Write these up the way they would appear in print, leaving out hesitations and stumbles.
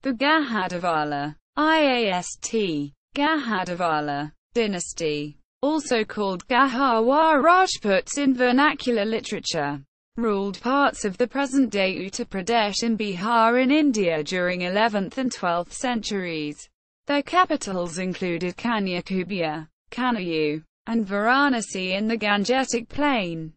The Gahadavala, IAST, Gahadavala dynasty, also called Gaharwar Rajputs in vernacular literature, ruled parts of the present-day Uttar Pradesh and Bihar in India during 11th and 12th centuries. Their capitals included Kanyakubja, Kannauj, and Varanasi in the Gangetic plain.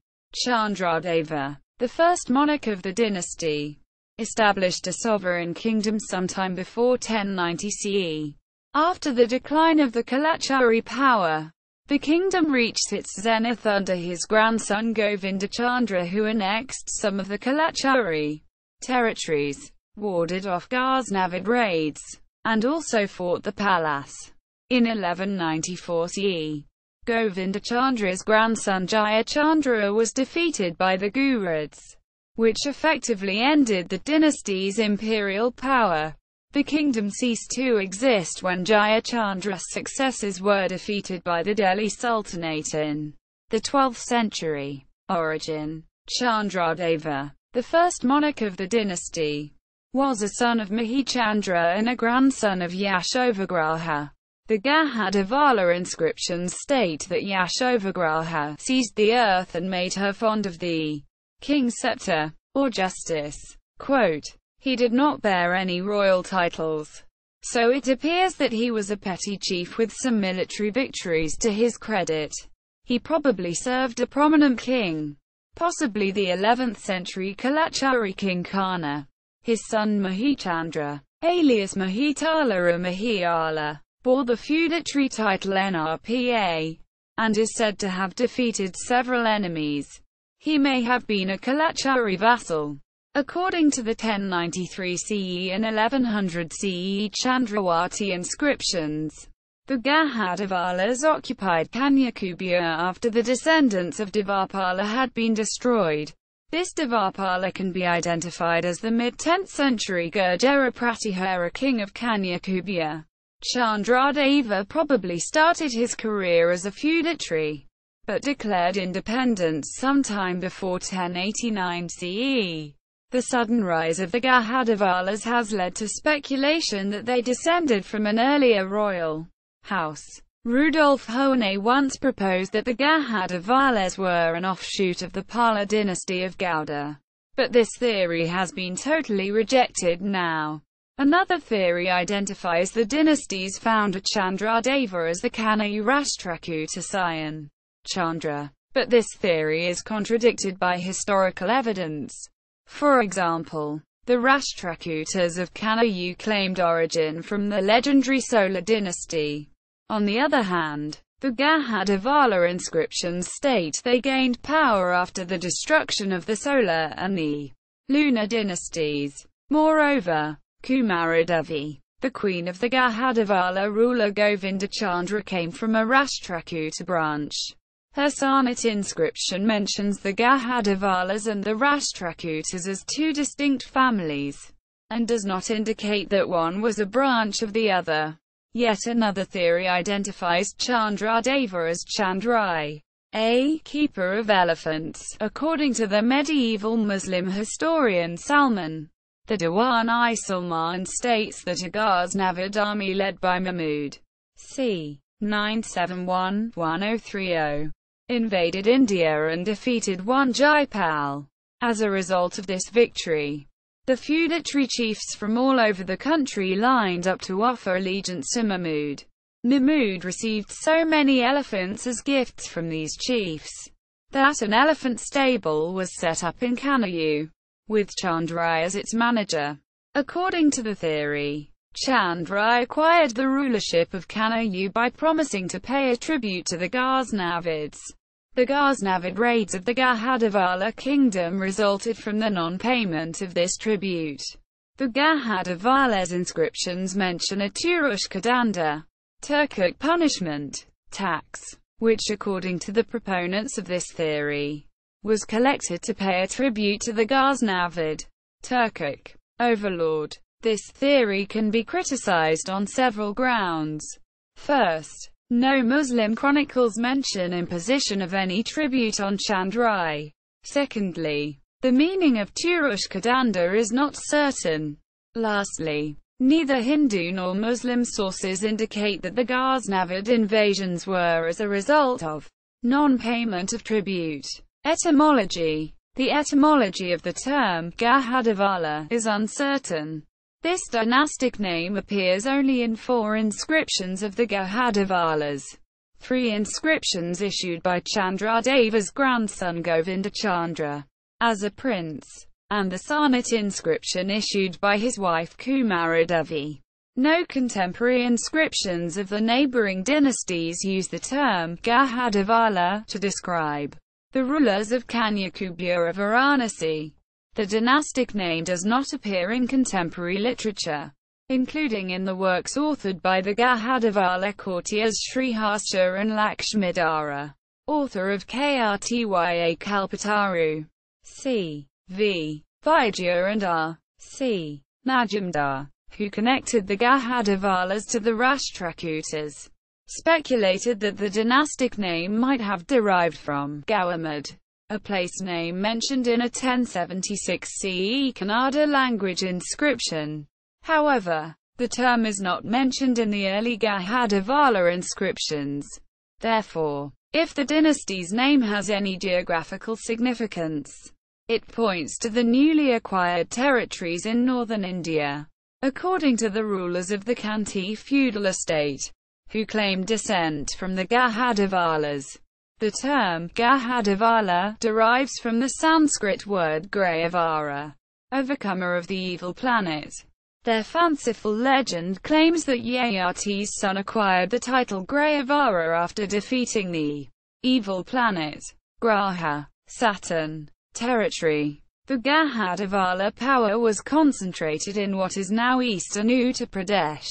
Chandradeva, the first monarch of the dynasty, established a sovereign kingdom sometime before 1090 CE. After the decline of the Kalachuri power, the kingdom reached its zenith under his grandson Govindachandra, who annexed some of the Kalachuri territories, warded off Ghaznavid raids, and also fought the palace. In 1194 CE, Govindachandra's grandson Jayachandra was defeated by the Ghurids, which effectively ended the dynasty's imperial power. The kingdom ceased to exist when Jayachandra's successors were defeated by the Delhi Sultanate in the 12th century. Origin: Chandradeva, the first monarch of the dynasty, was a son of Mahichandra and a grandson of Yashovagraha. The Gahadavala inscriptions state that Yashovagraha seized the earth and made her fond of the king's scepter, or justice. Quote, "He did not bear any royal titles, so it appears that he was a petty chief with some military victories to his credit. He probably served a prominent king, possibly the 11th century Kalachuri king Kana. His son Mahichandra, alias Mahitala or Mahiala, bore the feudatory title Nrpa, and is said to have defeated several enemies. He may have been a Kalachuri vassal." According to the 1093 CE and 1100 CE Chandrawati inscriptions, the Gahadavalas occupied Kanyakubja after the descendants of Dvapala had been destroyed. This Dvapala can be identified as the mid-10th century Gurjara Pratihara king of Kanyakubja. Chandradeva probably started his career as a feudatory, but declared independence sometime before 1089 CE. The sudden rise of the Gahadavalas has led to speculation that they descended from an earlier royal house. Rudolf Hoene once proposed that the Gahadavalas were an offshoot of the Pala dynasty of Gauda, but this theory has been totally rejected now. Another theory identifies the dynasty's founder Chandradeva as the Kannauj Rashtrakuta scion, Chandra, but this theory is contradicted by historical evidence. For example, the Rashtrakutas of Kannauj claimed origin from the legendary Solar dynasty. On the other hand, the Gahadavala inscriptions state they gained power after the destruction of the Solar and the Lunar dynasties. Moreover, Kumaradevi, the queen of the Gahadavala ruler Govindachandra, came from a Rashtrakuta branch. Her Sanat inscription mentions the Gahadavalas and the Rashtrakutas as two distinct families, and does not indicate that one was a branch of the other. Yet another theory identifies Chandradeva as Chandrai, a keeper of elephants, according to the medieval Muslim historian Salman. The Diwan-i-Salman states that a Ghaznavid army led by Mahmud c. 971-1030 invaded India and defeated one Jaipal. As a result of this victory, the feudatory chiefs from all over the country lined up to offer allegiance to Mahmud. Mahmud received so many elephants as gifts from these chiefs, that an elephant stable was set up in Kannauj, with Chandrai as its manager. According to the theory, Chandrai acquired the rulership of Kannauj by promising to pay a tribute to the Ghaznavids. The Ghaznavid raids of the Gahadavala kingdom resulted from the non-payment of this tribute. The Gahadavala's inscriptions mention a Turushkadanda, Turkic punishment, tax, which according to the proponents of this theory, was collected to pay a tribute to the Ghaznavid, Turkic overlord. This theory can be criticized on several grounds. First, no Muslim chronicles mention imposition of any tribute on Chandrai. Secondly, the meaning of Turushkadanda is not certain. Lastly, Neither Hindu nor Muslim sources indicate that the Ghaznavid invasions were as a result of non-payment of tribute. Etymology. The etymology of the term Gahadavala is uncertain. This dynastic name appears only in 4 inscriptions of the Gahadavalas. 3 inscriptions issued by Chandradeva's grandson Govindachandra as a prince, and the Sarnat inscription issued by his wife Kumaradevi. No contemporary inscriptions of the neighboring dynasties use the term Gahadavala to describe the rulers of Kanyakubja or Varanasi. The dynastic name does not appear in contemporary literature, including in the works authored by the Gahadavala courtiers Srihasta and Lakshmidhara, author of Krtya Kalpataru, C.V. Vaidya and R.C. Majumdar, who connected the Gahadavalas to the Rashtrakutas, speculated that the dynastic name might have derived from Gaharwar, a place name mentioned in a 1076 CE Kannada language inscription. However, the term is not mentioned in the early Gahadavala inscriptions. Therefore, if the dynasty's name has any geographical significance, it points to the newly acquired territories in northern India. According to the rulers of the Kanti feudal estate, who claimed descent from the Gahadavalas, the term Gahadavala derives from the Sanskrit word Grayavara, overcomer of the evil planet. Their fanciful legend claims that Yayati's son acquired the title Grayavara after defeating the evil planet Graha, Saturn, territory. The Gahadavala power was concentrated in what is now eastern Uttar Pradesh.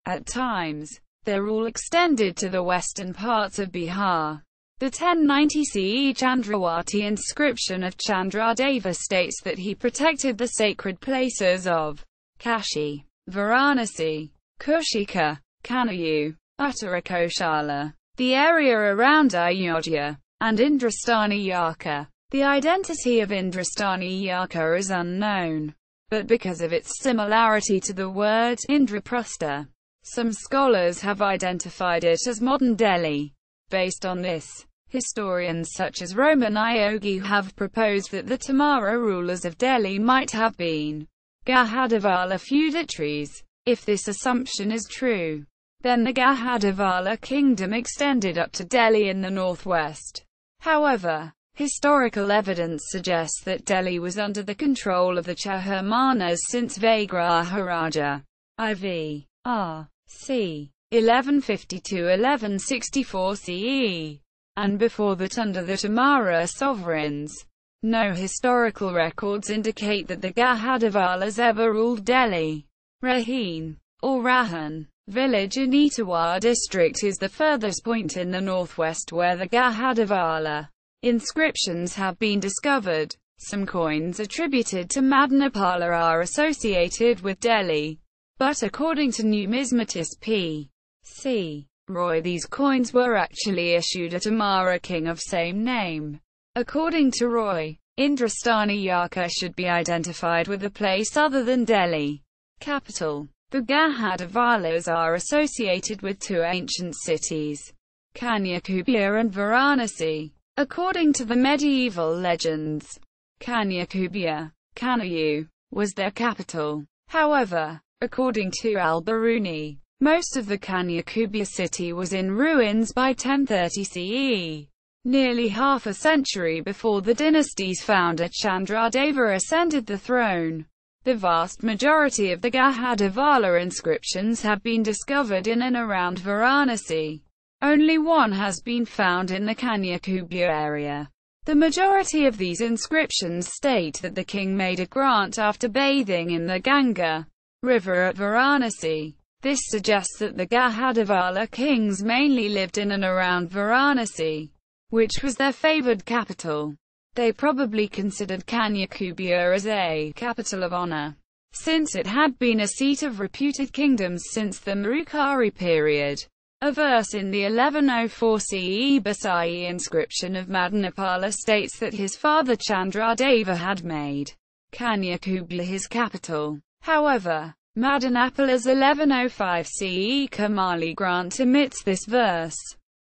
At times, their rule extended to the western parts of Bihar. The 1090 CE Chandrawati inscription of Chandradeva states that he protected the sacred places of Kashi, Varanasi, Kushika, Kannauj, Uttarakoshala, the area around Ayodhya, and Indrastani Yarka. The identity of Indrastani Yarka is unknown, but because of its similarity to the word Indraprastha, some scholars have identified it as modern Delhi. Based on this, historians such as Roman Iogi have proposed that the Tomara rulers of Delhi might have been Gahadavala feudatories. If this assumption is true, then the Gahadavala kingdom extended up to Delhi in the northwest. However, historical evidence suggests that Delhi was under the control of the Chaharmanas since Vagraharaja IV. R. c. 1150–1164 CE, and before that under the Tomara sovereigns. No historical records indicate that the Gahadavalas ever ruled Delhi. Raheen, or Rahan, village in Etawah district is the furthest point in the northwest where the Gahadavala inscriptions have been discovered. Some coins attributed to Madanapala are associated with Delhi, but according to numismatist P.C. Roy, these coins were actually issued at Amara king of same name. According to Roy, Indrastani Yarka should be identified with a place other than Delhi capital. The Gahadavalas are associated with 2 ancient cities, Kanyakubja and Varanasi. According to the medieval legends, Kanyakubja, Kannauj, was their capital. However, according to Al-Biruni, most of the Kanyakubja city was in ruins by 1030 CE. Nearly half a century before the dynasty's founder Chandradeva ascended the throne. The vast majority of the Gahadavala inscriptions have been discovered in and around Varanasi. Only one has been found in the Kanyakubja area. The majority of these inscriptions state that the king made a grant after bathing in the Ganga river at Varanasi. This suggests that the Gahadavala kings mainly lived in and around Varanasi, which was their favored capital. They probably considered Kanyakubja as a capital of honor, since it had been a seat of reputed kingdoms since the Marukari period. A verse in the 1104 CE Basai inscription of Madanapala states that his father Chandradeva had made Kanyakubja his capital. However, Madanapala's 1105 CE Kamali Grant omits this verse,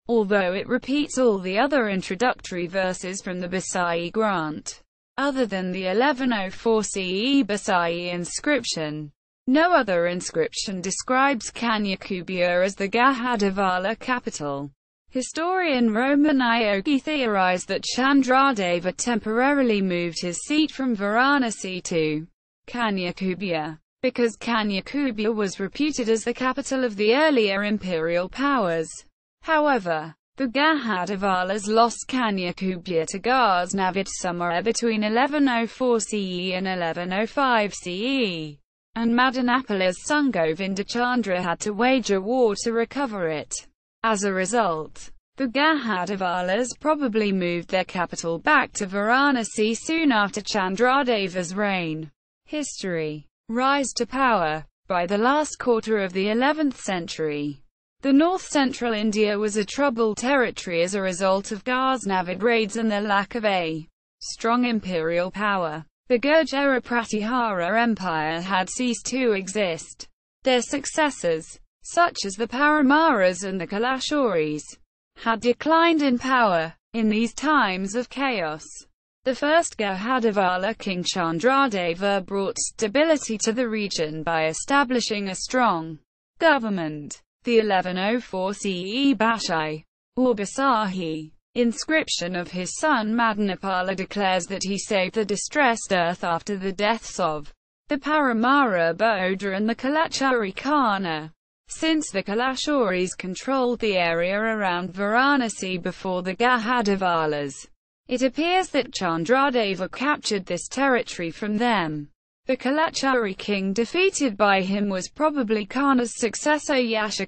although it repeats all the other introductory verses from the Basai Grant. Other than the 1104 CE Basai inscription, no other inscription describes Kanyakubja as the Gahadavala capital. Historian Roman Iogi theorized that Chandradeva temporarily moved his seat from Varanasi to Kanyakubja, because Kanyakubja was reputed as the capital of the earlier imperial powers. However, the Gahadavalas lost Kanyakubja to Ghaznavid somewhere between 1104 CE and 1105 CE, and Madanapala's son Govindachandra had to wage a war to recover it. As a result, the Gahadavalas probably moved their capital back to Varanasi soon after Chandradeva's reign. History. Rise to power. By the last quarter of the 11th century, the north-central India was a troubled territory as a result of Ghaznavid raids and the lack of a strong imperial power. The Gurjara Pratihara Empire had ceased to exist. Their successors, such as the Paramaras and the Kalachuris, had declined in power. In these times of chaos, the first Gahadavala king Chandradeva brought stability to the region by establishing a strong government. The 1104 CE Bashai, or Basahi, inscription of his son Madanapala declares that he saved the distressed earth after the deaths of the Paramara Bodha and the Kalachuri Khana. Since the Kalachuris controlled the area around Varanasi before the Gahadavalas, it appears that Chandradeva captured this territory from them. The Kalachuri king defeated by him was probably Khana's successor Yasha.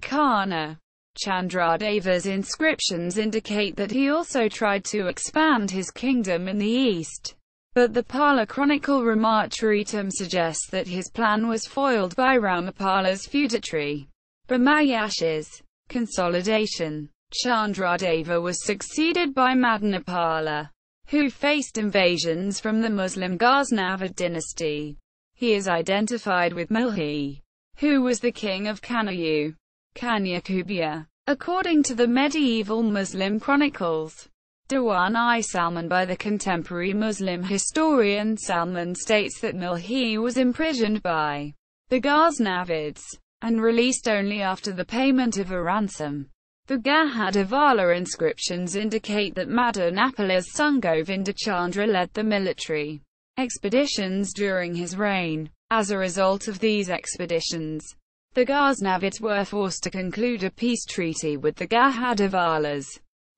Chandradeva's inscriptions indicate that he also tried to expand his kingdom in the east, but the Pala chronicle Ramacharitam suggests that his plan was foiled by Ramapala's feudatory Brahmayash's consolidation. Chandradeva was succeeded by Madanapala, who faced invasions from the Muslim Ghaznavid dynasty. He is identified with Milhi, who was the king of Kannauj, Kanyakubja. According to the medieval Muslim chronicles, Diwan-i-Salman by the contemporary Muslim historian Salman states that Milhi was imprisoned by the Ghaznavids, and released only after the payment of a ransom. The Gahadavala inscriptions indicate that Madanapala's son Govindachandra led the military expeditions during his reign. As a result of these expeditions, the Ghaznavids were forced to conclude a peace treaty with the Gahadavalas.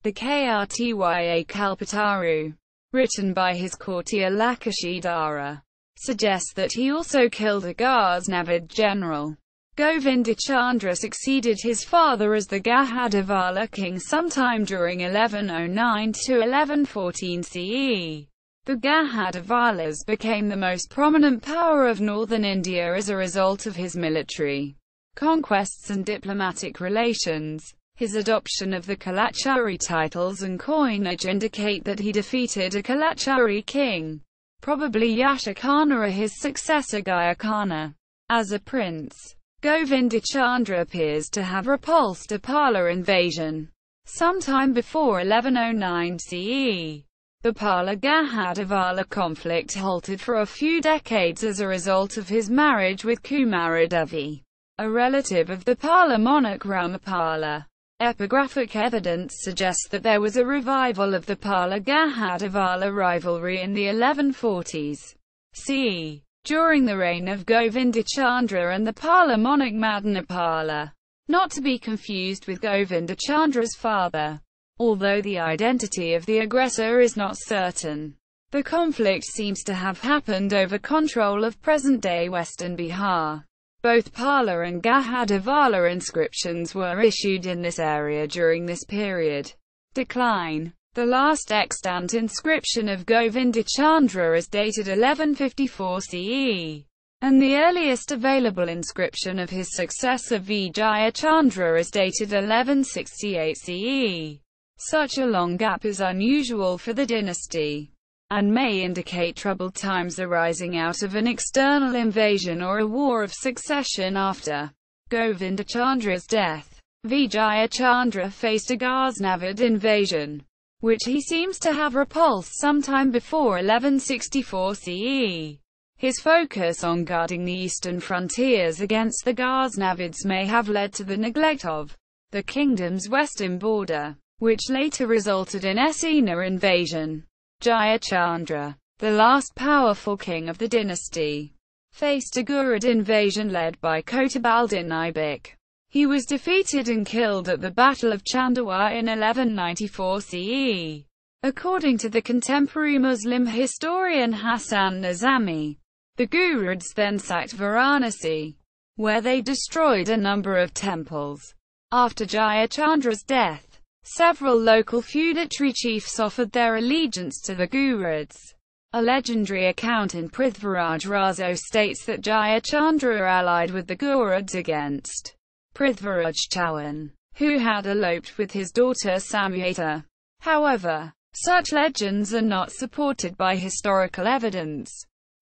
The Krtya Kalpataru, written by his courtier Lakshidhara, suggests that he also killed a Ghaznavid general. Govindachandra succeeded his father as the Gahadavala king sometime during 1109 to 1114 CE. The Gahadavalas became the most prominent power of northern India as a result of his military conquests and diplomatic relations. His adoption of the Kalachuri titles and coinage indicate that he defeated a Kalachuri king, probably Yasha or his successor Jayachandra. As a prince, Govindachandra appears to have repulsed a Pala invasion sometime before 1109 CE. The Pala-Gahadavala conflict halted for a few decades as a result of his marriage with Kumaradevi, a relative of the Pala monarch Ramapala. Epigraphic evidence suggests that there was a revival of the Pala-Gahadavala rivalry in the 1140s CE, during the reign of Govindachandra and the Pala monarch Madanapala, not to be confused with Govindachandra's father. Although the identity of the aggressor is not certain, the conflict seems to have happened over control of present-day western Bihar. Both Pala and Gahadavala inscriptions were issued in this area during this period. Decline. The last extant inscription of Govindachandra is dated 1154 CE, and the earliest available inscription of his successor Jayachandra is dated 1168 CE. Such a long gap is unusual for the dynasty, and may indicate troubled times arising out of an external invasion or a war of succession after Govindachandra's death. Jayachandra faced a Ghaznavid invasion, which he seems to have repulsed sometime before 1164 CE. His focus on guarding the eastern frontiers against the Ghaznavids may have led to the neglect of the kingdom's western border, which later resulted in Essena invasion. Jayachandra, the last powerful king of the dynasty, faced a Ghurid invasion led by Qutb-al-Din Aibak. He was defeated and killed at the Battle of Chandradeva in 1194 CE. According to the contemporary Muslim historian Hasan Nizami, the Ghurids then sacked Varanasi, where they destroyed a number of temples. After Jayachandra's death, several local feudatory chiefs offered their allegiance to the Ghurids. A legendary account in Prithviraj Razo states that Jayachandra allied with the Ghurids against Prithviraj Chauhan, who had eloped with his daughter Samyata. However, such legends are not supported by historical evidence.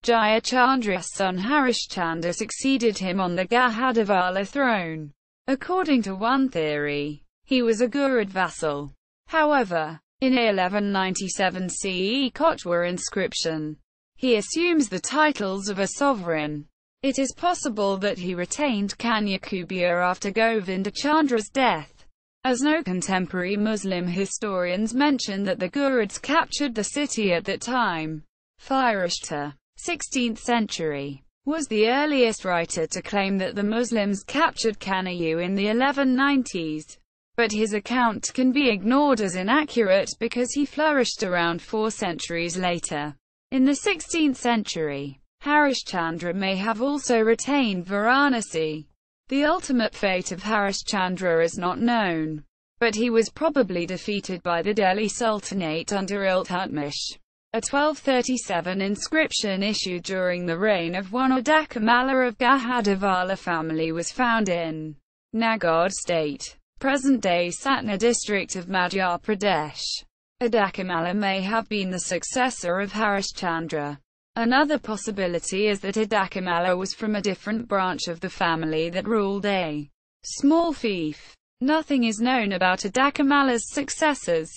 Jayachandra's son Harishchandra succeeded him on the Ghahadavala throne. According to one theory, he was a Ghurid vassal. However, in a 1197 CE Kotwa inscription, he assumes the titles of a sovereign. It is possible that he retained Kanyakubja after Govindachandra's death, as no contemporary Muslim historians mention that the Ghurids captured the city at that time. Firashta, 16th century, was the earliest writer to claim that the Muslims captured Kannauj in the 1190s. But his account can be ignored as inaccurate because he flourished around 4 centuries later. In the 16th century, Harishchandra may have also retained Varanasi. The ultimate fate of Harishchandra is not known, but he was probably defeated by the Delhi Sultanate under Iltutmish. A 1237 inscription issued during the reign of one Adakamala of Gahadavala family was found in Nagaud state, present-day Satna district of Madhya Pradesh. Adakamala may have been the successor of Harishchandra. Another possibility is that Adakamala was from a different branch of the family that ruled a small fief. Nothing is known about Adakamala's successors,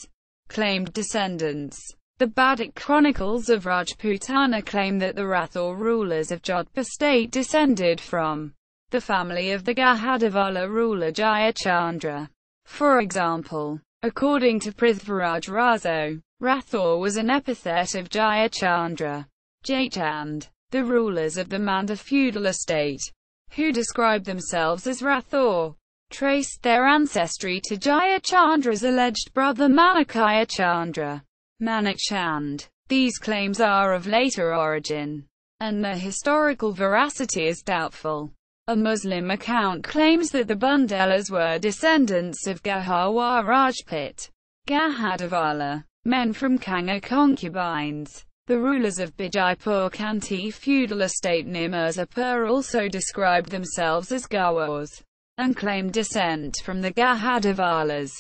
claimed descendants. The Badak chronicles of Rajputana claim that the Rathore rulers of Jodhpur state descended from the family of the Gahadavala ruler Jayachandra. For example, according to Prithviraj Razo, Rathore was an epithet of Jayachandra. Jayachand, the rulers of the Manda feudal estate, who described themselves as Rathore, traced their ancestry to Jayachandra's alleged brother Manakayachandra. Manakchand. These claims are of later origin, and their historical veracity is doubtful. A Muslim account claims that the Bundelas were descendants of Gaharwar Rajput, Ghadavala, men from Kanga concubines. The rulers of Bijaypur Kanti feudal estate near Mirzapur also described themselves as Gawars, and claimed descent from the Gahadavalas.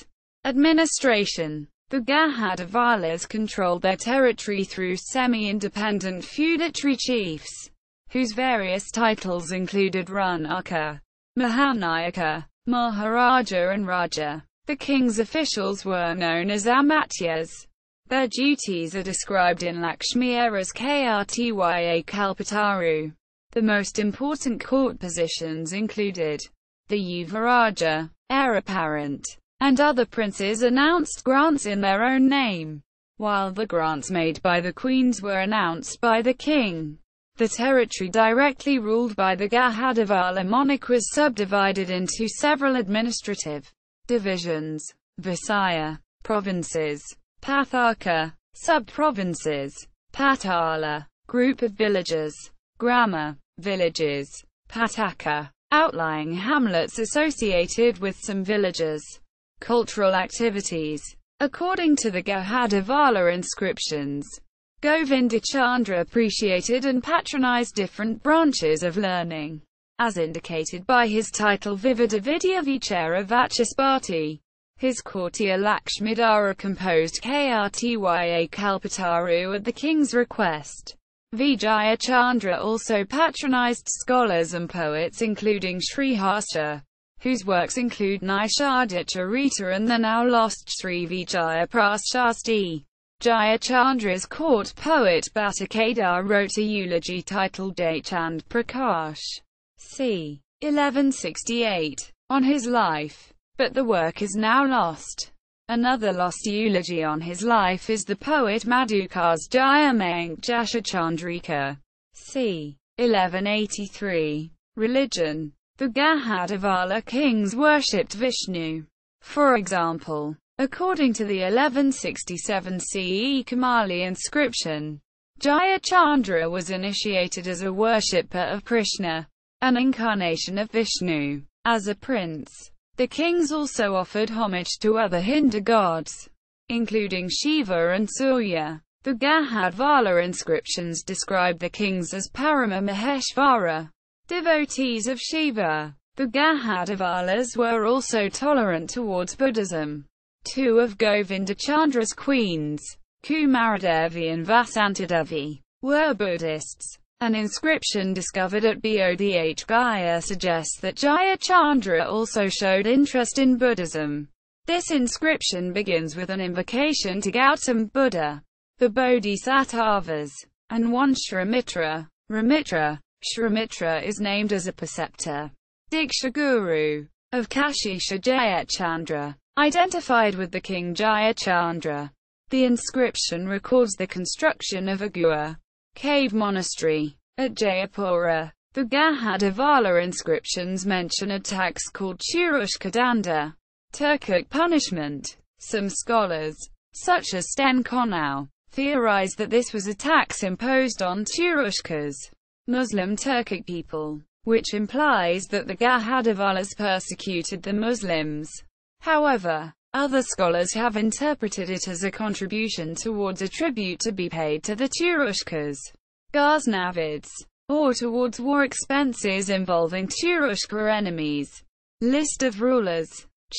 Administration. The Gahadavalas controlled their territory through semi-independent feudatory chiefs, whose various titles included Ranaka, Mahanayaka, Maharaja and Raja. The king's officials were known as Amatyas. Their duties are described in Lakshmi's Krtya Kalpataru. The most important court positions included the Yuvaraja, heir apparent, and other princes announced grants in their own name, while the grants made by the queens were announced by the king. The territory directly ruled by the Gahadavala monarch was subdivided into several administrative divisions: Visaya, provinces; Pathaka, sub-provinces; Patala, group of villages; Grama, villages; Pataka, outlying hamlets associated with some villages. Cultural activities. According to the Gahadavala inscriptions, Govindachandra appreciated and patronized different branches of learning, as indicated by his title Vivida Vidya Vichara Vachaspati. His courtier Lakshmidara composed Krtya Kalpataru at the king's request. Jayachandra also patronized scholars and poets including Sri Harsha, whose works include Nishadacharita and the now lost Sri Vijaya Prashasti. Jayachandra's court poet Bhattakadar wrote a eulogy titled Jayachand Prakash c. 1168 on his life, but the work is now lost. Another lost eulogy on his life is the poet Madhukar's Jayamank Jasachandrika c. 1183. Religion. The Gahadavala kings worshipped Vishnu. For example, according to the 1167 CE Kamali inscription, Jayachandra was initiated as a worshipper of Krishna, an incarnation of Vishnu. As a prince, the kings also offered homage to other Hindu gods, including Shiva and Surya. The Ghaznavid inscriptions describe the kings as Parama Maheshvara, devotees of Shiva. The Gahadavalas were also tolerant towards Buddhism. Two of Govindachandra's queens, Kumaradevi and Vasantadevi, were Buddhists. An inscription discovered at Bodh Gaya suggests that Jayachandra also showed interest in Buddhism. This inscription begins with an invocation to Gautam Buddha, the Bodhisattvas, and one Shrimitra. Shrimitra is named as a preceptor, Diksha Guru, of Kashi Jayachandra, identified with the king Jayachandra. The inscription records the construction of a Gua cave monastery at Jayapura. The Gahadavala inscriptions mention attacks called Churushkadanda, Turkic punishment. Some scholars, such as Sten Kannauj, theorize that this was a tax imposed on Turushkas, Muslim Turkic people, which implies that the Gahadavalas persecuted the Muslims. However, other scholars have interpreted it as a contribution towards a tribute to be paid to the Turushkas, Ghaznavids, or towards war expenses involving Turushka enemies. List of rulers.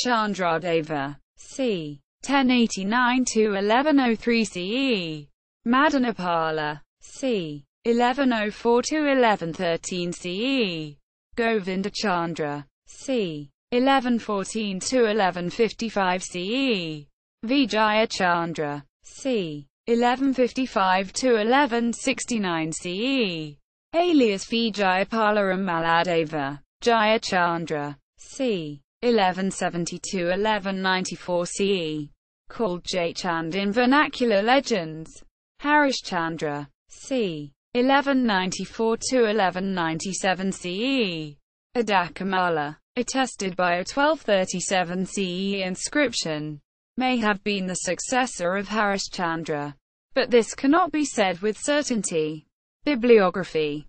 Chandradeva, c. 1089–1103 CE. Madanapala, c. 1104–1113 CE. Govindachandra, c. 1114–1155 CE. Vijayachandra, c. 1155–1169 CE. Alias Vijayapala and Maladeva. Jayachandra, c. 1170–1194 CE. Called Jayachand in vernacular legends. Harishchandra, c. 1194–1197 CE. Adakamala, attested by a 1237 CE inscription, may have been the successor of Harishchandra, but this cannot be said with certainty. Bibliography.